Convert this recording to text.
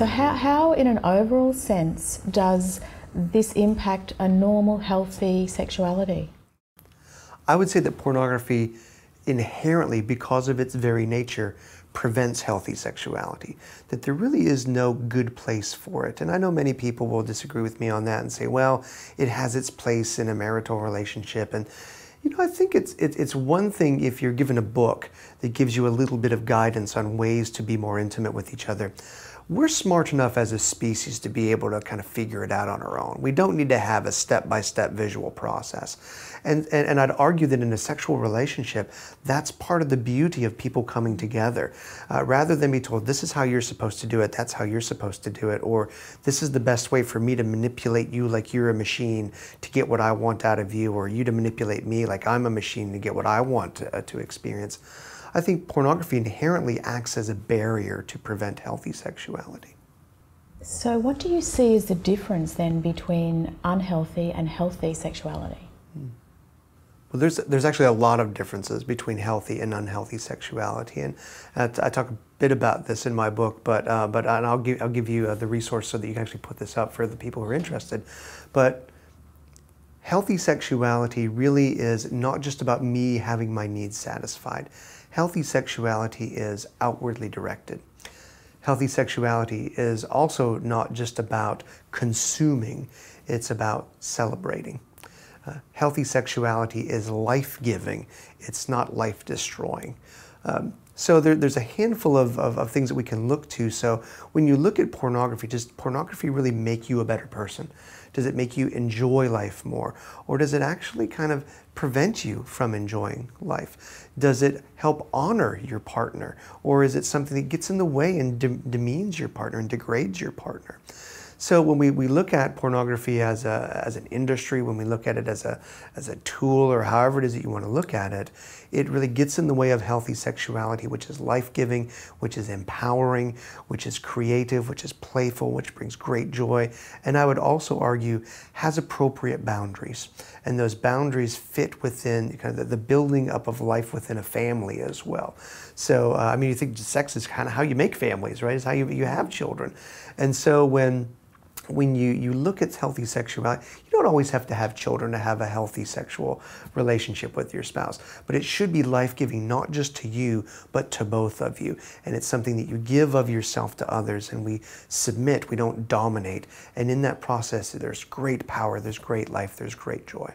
So how in an overall sense does this impact a normal, healthy sexuality? I would say that pornography inherently, because of its very nature, prevents healthy sexuality, that there really is no good place for it. And I know many people will disagree with me on that and say, well, it has its place in a marital relationship. And you know, I think it's one thing if you're given a book that gives you a little bit of guidance on ways to be more intimate with each other. We're smart enough as a species to be able to kind of figure it out on our own. We don't need to have a step-by-step visual process. And I'd argue that in a sexual relationship, that's part of the beauty of people coming together. Rather than be told, this is how you're supposed to do it, that's how you're supposed to do it, or this is the best way for me to manipulate you like you're a machine to get what I want out of you, or you to manipulate me like I'm a machine to get what I want to experience. I think pornography inherently acts as a barrier to prevent healthy sexuality. So what do you see as the difference then between unhealthy and healthy sexuality? Well, there's actually a lot of differences between healthy and unhealthy sexuality, and I talk a bit about this in my book. But I'll give you the resource so that you can actually put this up for the people who are interested. But healthy sexuality really is not just about me having my needs satisfied. Healthy sexuality is outwardly directed. Healthy sexuality is also not just about consuming, it's about celebrating. Healthy sexuality is life-giving, it's not life-destroying. So there's a handful of things that we can look to. So when you look at pornography, does pornography really make you a better person? Does it make you enjoy life more? Or does it actually kind of prevent you from enjoying life? Does it help honor your partner? Or is it something that gets in the way and demeans your partner and degrades your partner? So when we look at pornography as an industry, when we look at it as a tool, or however it is that you want to look at it, it really gets in the way of healthy sexuality, which is life-giving, which is empowering, which is creative, which is playful, which brings great joy, and I would also argue has appropriate boundaries. And those boundaries fit within kind of the building up of life within a family as well. So, I mean, you think sex is kind of how you make families, right? It's how you have children. And so when you look at healthy sexuality, you don't always have to have children to have a healthy sexual relationship with your spouse, but it should be life-giving, not just to you, but to both of you. And it's something that you give of yourself to others, and we submit, we don't dominate. And in that process, there's great power, there's great life, there's great joy.